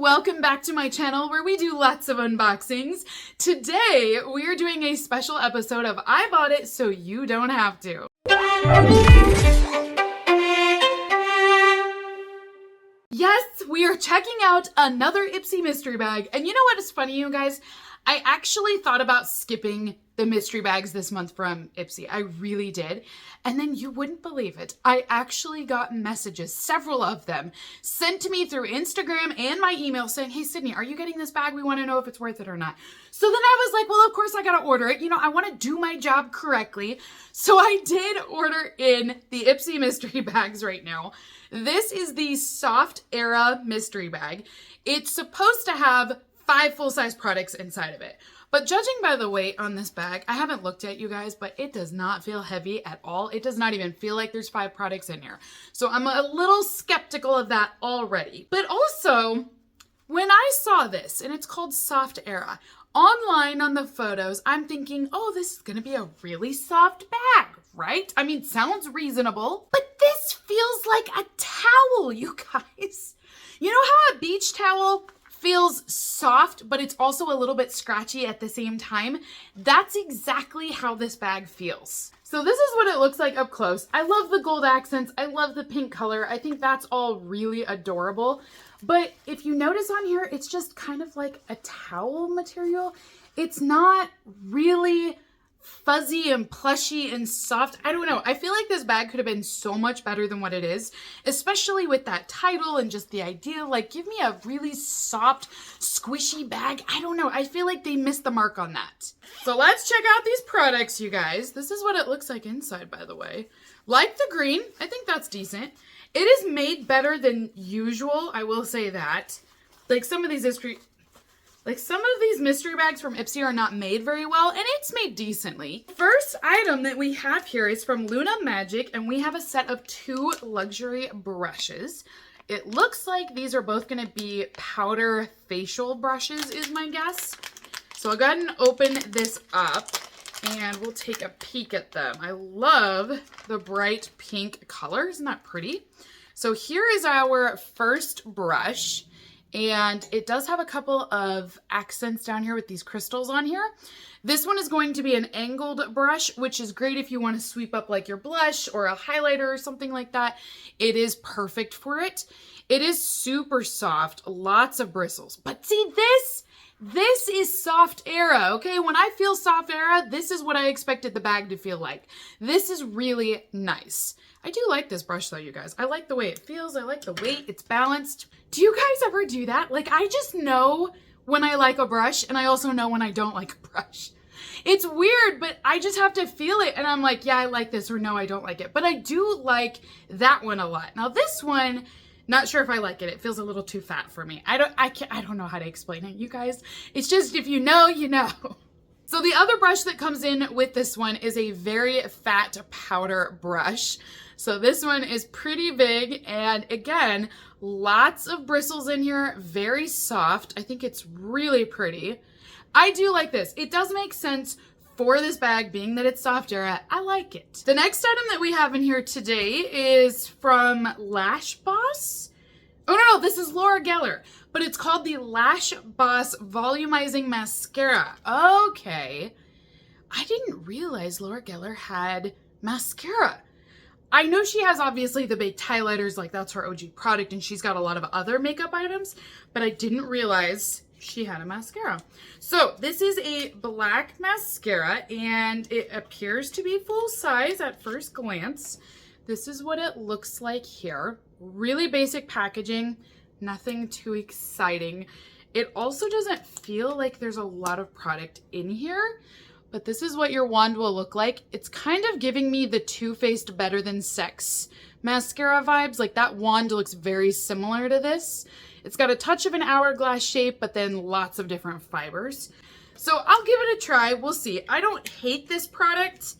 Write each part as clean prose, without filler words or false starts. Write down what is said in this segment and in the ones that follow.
welcome back to my channel where we do lots of unboxings. Today, we are doing a special episode of I Bought It So You Don't Have To. Yes, we are checking out another Ipsy mystery bag. And you know what is funny, you guys? I actually thought about skipping the mystery bags this month from Ipsy. I really did. And then you wouldn't believe it. I actually got messages, several of them, sent to me through Instagram and my email saying, hey, Sydney, are you getting this bag? We want to know if it's worth it or not. So then I was like, well, of course I got to order it. You know, I want to do my job correctly. So I did order in the Ipsy mystery bags right now. This is the Soft Era mystery bag. It's supposed to have 5 full-size products inside of it. But judging by the weight on this bag, I haven't looked at you guys, but it does not feel heavy at all. It does not even feel like there's 5 products in here. So I'm a little skeptical of that already. But also, when I saw this, and it's called Soft Era, online on the photos, I'm thinking, oh, this is gonna be a really soft bag, right? I mean, sounds reasonable, but this feels like a towel, you guys. You know how a beach towel feels soft, but it's also a little bit scratchy at the same time? That's exactly how this bag feels. So this is what it looks like up close. I love the gold accents. I love the pink color. I think that's all really adorable. But if you notice on here, it's just kind of like a towel material. It's not really fuzzy and plushy and soft. I don't know. I feel like this bag could have been so much better than what it is, especially with that title and just the idea, like, give me a really soft, squishy bag. I don't know. I feel like they missed the mark on that. So let's check out these products, you guys. This is what it looks like inside, by the way. Like the green. I think that's decent. It is made better than usual. I will say that. Like some of these mystery bags from Ipsy are not made very well, and it's made decently. First item that we have here is from Luna Magic, and we have a set of 2 luxury brushes. It looks like these are both going to be powder facial brushes, is my guess. So I'll go ahead and open this up, and we'll take a peek at them. I love the bright pink color. Isn't that pretty? So here is our first brush. And it does have a couple of accents down here with these crystals on here. This one is going to be an angled brush, which is great if you want to sweep up like your blush or a highlighter or something like that. It is perfect for it. It is super soft, lots of bristles. But see, this is Soft Era, okay? When I feel Soft Era, this is what I expected the bag to feel like. This is really nice. I do like this brush though, you guys. I like the way it feels. I like the weight. It's balanced. Do you guys ever do that? Like, I just know when I like a brush, and I also know when I don't like a brush. It's weird, but I just have to feel it, and I'm like, yeah, I like this, or no, I don't like it. But I do like that one a lot. Now this one, not sure if I like it. It feels a little too fat for me. I don't know how to explain it, you guys. It's just, if you know, you know. So the other brush that comes in with this one is a very fat powder brush. So this one is pretty big, and again, lots of bristles in here, very soft. I think it's really pretty. I do like this. It does make sense for this bag, being that it's Soft Era. I like it. The next item that we have in here today is from Lash Boss. Oh no, this is Laura Geller, but it's called the Lash Boss Volumizing Mascara. Okay. I didn't realize Laura Geller had mascara. I know she has obviously the baked highlighters, like that's her OG product, and she's got a lot of other makeup items, but I didn't realize she had a mascara. So this is a black mascara, and it appears to be full size at first glance. This is what it looks like here. Really basic packaging, nothing too exciting. It also doesn't feel like there's a lot of product in here, but this is what your wand will look like. It's kind of giving me the Too Faced Better Than Sex mascara vibes. Like, that wand looks very similar to this. It's got a touch of an hourglass shape, but then lots of different fibers. So I'll give it a try. We'll see. I don't hate this product,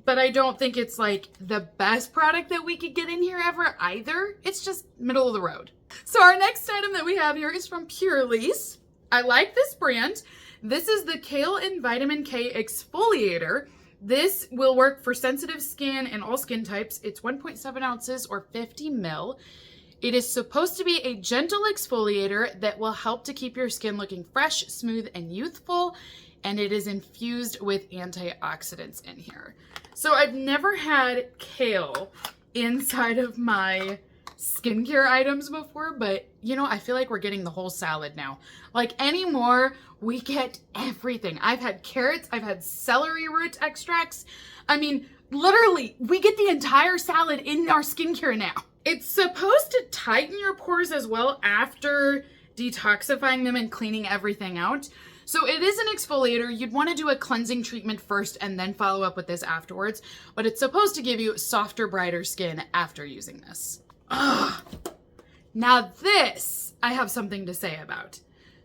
but I don't think it's like the best product that we could get in here ever either. It's just middle of the road. So our next item that we have here is from Purely's. I like this brand. This is the Kale and Vitamin K Exfoliator. This will work for sensitive skin and all skin types. It's 1.7 ounces or 50 ml. It is supposed to be a gentle exfoliator that will help to keep your skin looking fresh, smooth, and youthful. And it is infused with antioxidants in here. So I've never had kale inside of my skincare items before, but you know, I feel like we're getting the whole salad now. Like anymore, we get everything. I've had carrots, I've had celery root extracts. I mean, literally, we get the entire salad in our skincare now. It's supposed to tighten your pores as well after detoxifying them and cleaning everything out. So it is an exfoliator. You'd want to do a cleansing treatment first and then follow up with this afterwards, but it's supposed to give you softer, brighter skin after using this. Ugh. Now this, I have something to say about.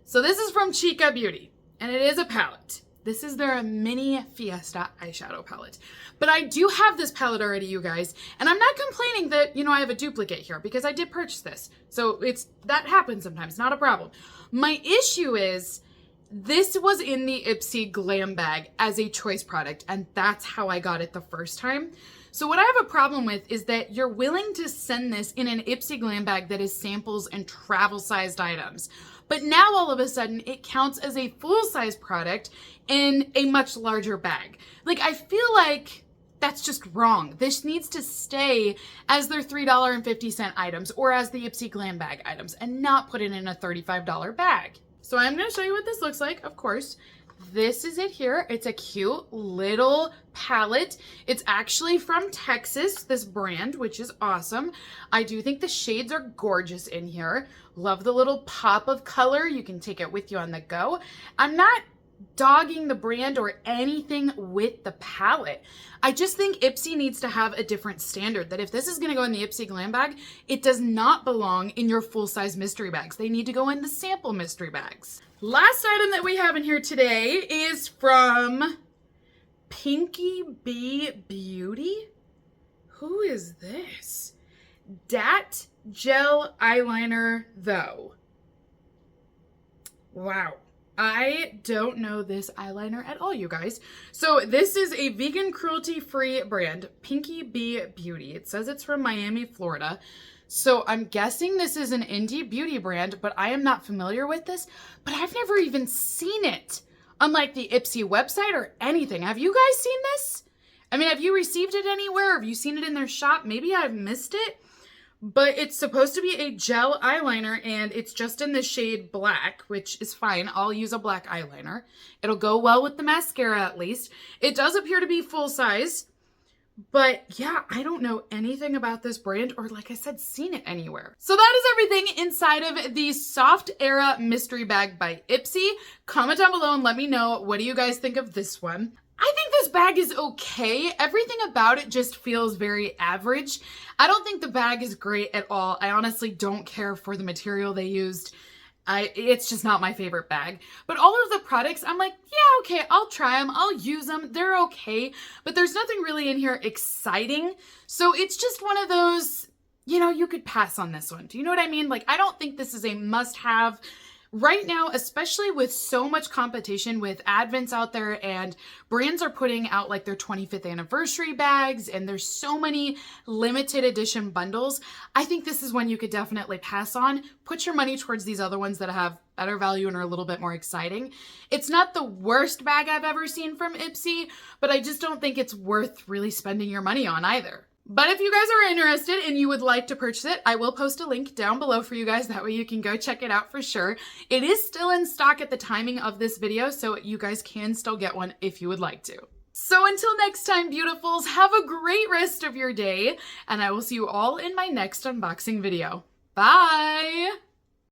So this is from Chica Beauty, and it is a palette. This is their mini Fiesta eyeshadow palette. But I do have this palette already, you guys, and I'm not complaining that, you know, I have a duplicate here because I did purchase this. So that happens sometimes, not a problem. My issue is this was in the Ipsy Glam Bag as a choice product, and that's how I got it the first time. So what I have a problem with is that you're willing to send this in an Ipsy Glam Bag that is samples and travel-sized items. But now all of a sudden it counts as a full-size product in a much larger bag. Like, I feel like that's just wrong. This needs to stay as their $3.50 items or as the Ipsy Glam Bag items and not put it in a $35 bag. So I'm going to show you what this looks like, of course. This is it here. It's a cute little palette. It's actually from Texas, this brand, which is awesome. I do think the shades are gorgeous in here. Love the little pop of color. You can take it with you on the go. I'm not dogging the brand or anything with the palette. I just think Ipsy needs to have a different standard, that if this is going to go in the Ipsy Glam Bag, it does not belong in your full-size mystery bags. They need to go in the sample mystery bags. Last item that we have in here today is from Pinky Bee Beauty. Who is this? Dat Gel Eyeliner, though. Wow. I don't know this eyeliner at all, you guys. So this is a vegan cruelty-free brand, Pinky Bee Beauty. It says it's from Miami, Florida. So I'm guessing this is an indie beauty brand, but I am not familiar with this, but I've never even seen it on like the Ipsy website or anything. Have you guys seen this? I mean, have you received it anywhere? Have you seen it in their shop? Maybe I've missed it. But it's supposed to be a gel eyeliner, and it's just in the shade black, which is fine. I'll use a black eyeliner. It'll go well with the mascara, at least. It does appear to be full size, but yeah, I don't know anything about this brand or, like I said, seen it anywhere. So that is everything inside of the Soft Era Mystery Bag by Ipsy. Comment down below and let me know, what do you guys think of this one? I think this bag is okay. Everything about it just feels very average. I don't think the bag is great at all. I honestly don't care for the material they used. It's just not my favorite bag. But all of the products, I'm like, yeah, okay, I'll try them. I'll use them. They're okay. But there's nothing really in here exciting. So it's just one of those, you know, you could pass on this one. Do you know what I mean? Like, I don't think this is a must-have. Right now, especially with so much competition with Advents out there, and brands are putting out like their 25th anniversary bags, and there's so many limited edition bundles, I think this is one you could definitely pass on. Put your money towards these other ones that have better value and are a little bit more exciting. It's not the worst bag I've ever seen from Ipsy, but I just don't think it's worth really spending your money on either. But if you guys are interested and you would like to purchase it, I will post a link down below for you guys. That way you can go check it out for sure. It is still in stock at the timing of this video, so you guys can still get one if you would like to. So until next time, beautifuls, have a great rest of your day, and I will see you all in my next unboxing video. Bye!